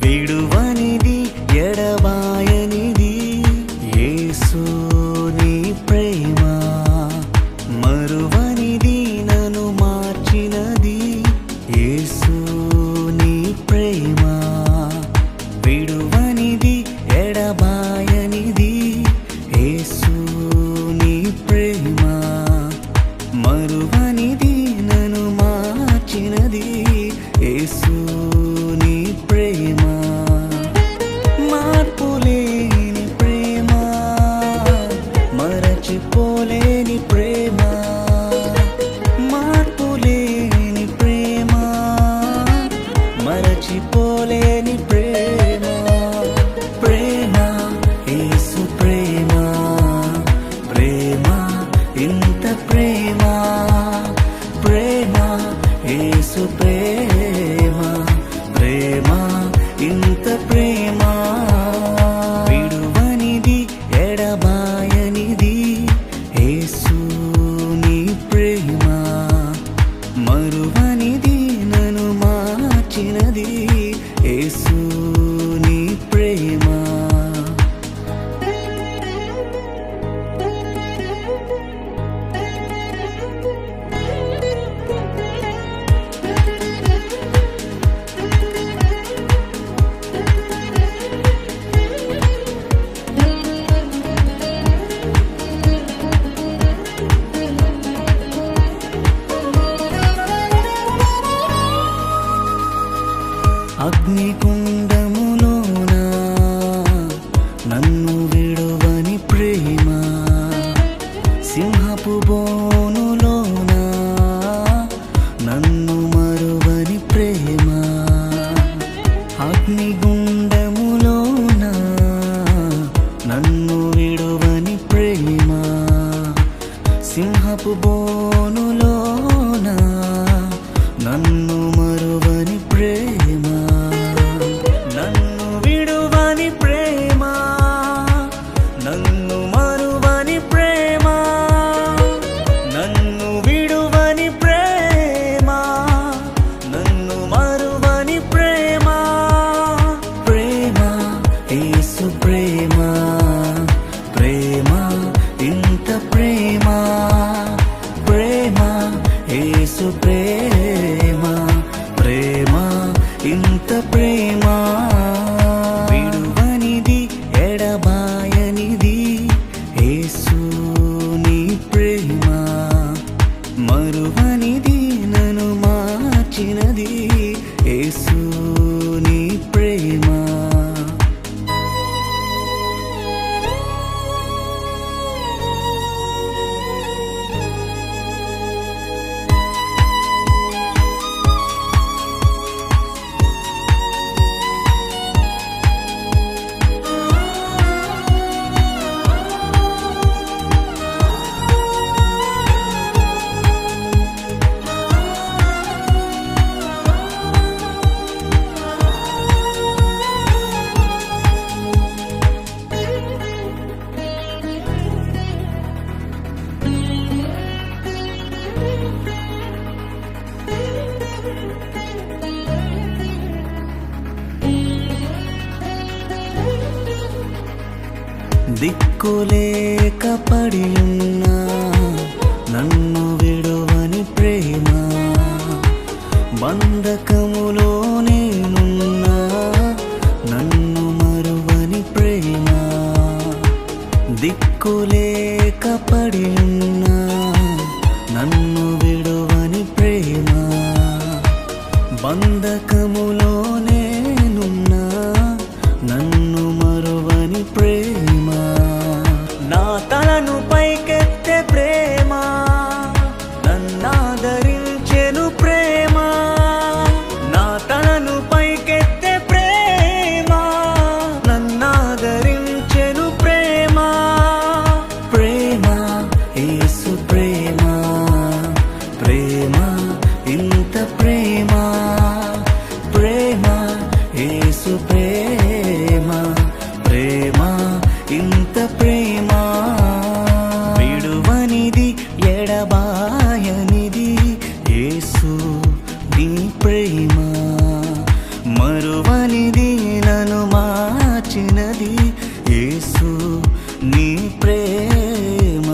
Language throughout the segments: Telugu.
విడువనిది ఎడబాయనిది యేసు నీ ప్రేమ మరువనిది నన్ను మార్చినది యేసు నీ ప్రేమ విడువనిది ఎడబాయనిది యేసు నీ ప్రేమ మరువనిది నన్ను మార్చినది యేసు నీ ప్రేమ మార్పులేని ప్రేమ మరచిపోలేని ప్రేమ మార్పులేని ప్రేమ మరచిపోలేని ప్రేమ ప్రేమ యేసు ప్రేమ ప్రేమ ఇంత ప్రేమ ప్రేమ యేసు ప్రేమ ప్రేమ ఇంత ప్రేమ విడువనిది ఎడబాయనిది యేసు నీ ప్రేమ మరువనిది నన్ను మార్చినది యేసు నీ ప్రేమ అగ్నికుండములోన నన్ను విడువని ప్రేమ సింహపు బోనులోన నన్ను మరువని ప్రేమ అగ్నిగుండములోన నన్ను విడువని ప్రేమ సింహపు బోనులోన నన్ను మరువని ప్రేమ నన్ను విడువని ప్రేమ నన్ను మరువని ప్రేమ నన్ను విడువని ప్రేమ నన్ను మరువని ప్రేమ ప్రేమ యేసు ప్రేమ ప్రేమ ఇంత ప్రేమ ప్రేమ యేసు ప్రేమ ప్రేమ ఇంత ప్రేమ విడువనిది ఎడబాయనిది యేసు నీ ప్రేమ మరువనిది నన్ను మార్చినది యేసు నీ ప్రేమ దిక్కులేక పడి ఉన్నా నన్ను విడువని ప్రేమ బంధకములో నేనున్నా నన్ను మరువని ప్రేమ దిక్కులేక పడి ఉన్నా నన్ను విడువని ప్రేమ బంధకములో నేనున్నా నన్ను మరువని ప్రేమ నా తలను పైకెత్తే ప్రేమ నన్నాదరించెను ప్రేమ నా తలను పైకెత్తే ప్రేమ నన్నాదరించెను ప్రేమ ప్రేమ యేసు ప్రేమ ప్రేమ ఇంత ప్రేమ ప్రేమ యేసు ప్రేమ ప్రేమ ఇంత ప్రేమ విడువనిది ఎడబాయనిది యేసు నీ ప్రేమ మరువనిది నన్ను మార్చినది యేసు నీ ప్రేమ.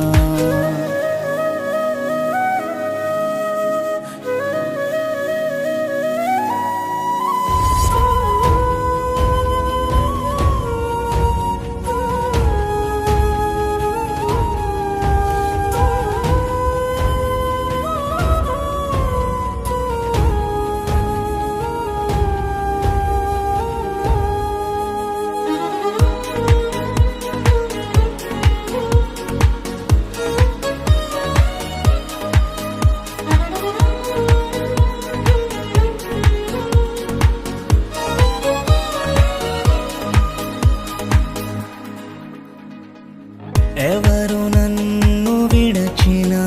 ఎవరు నన్ను విడచినా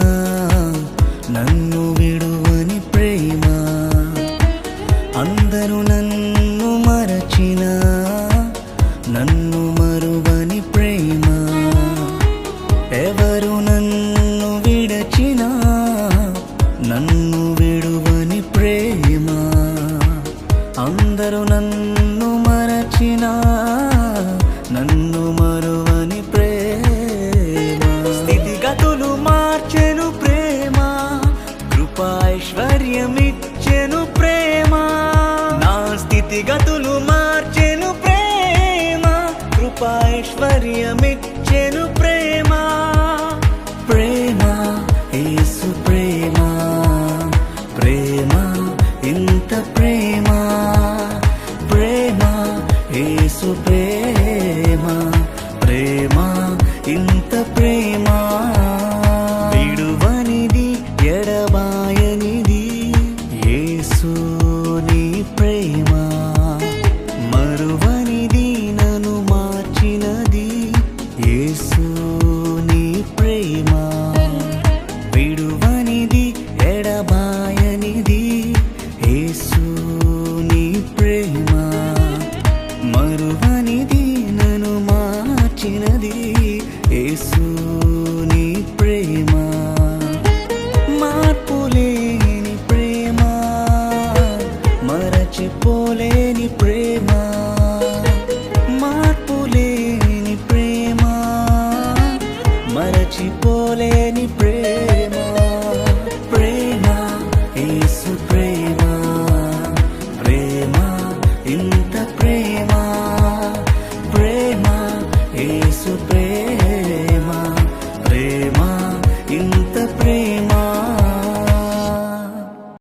నన్ను విడువని ప్రేమ, అందరూ నన్ను మరచినా నన్ను మరువని ప్రేమ. ఎవరు నన్ను విడచినా నన్ను విడువని ప్రేమ, అందరూ నన్ను మరచినా నన్ను మరువని ప్రేమ. స్థితిగతులు మార్చెను ప్రేమ, కృపాైశ్వర్యమిచ్చెను ప్రేమ. నా స్థితిగతులు మార్చెను ప్రేమ, కృపాైశ్వర్యమిచ్చెను ప్రేమ. ప్రేమ యేసు ప్రేమ, ప్రేమ ఇంత ప్రేమ. ప్రేమ యేసు ప్రేమ, ప్రేమ ఇంత ప్రేమ. విడువనిది ఎడబాయనిది యేసు నీ ప్రేమ, మరువనిది నన్ను మార్చినది యేసు నీ ప్రేమ. విడువనిది ఎడబాయనిది యేసు నీ ప్రేమ, మరువనిది నన్ను మార్చినది యేసు నీ ప్రేమ. మార్పులేని ప్రేమ, మరచిపోలేని ప్రేమ.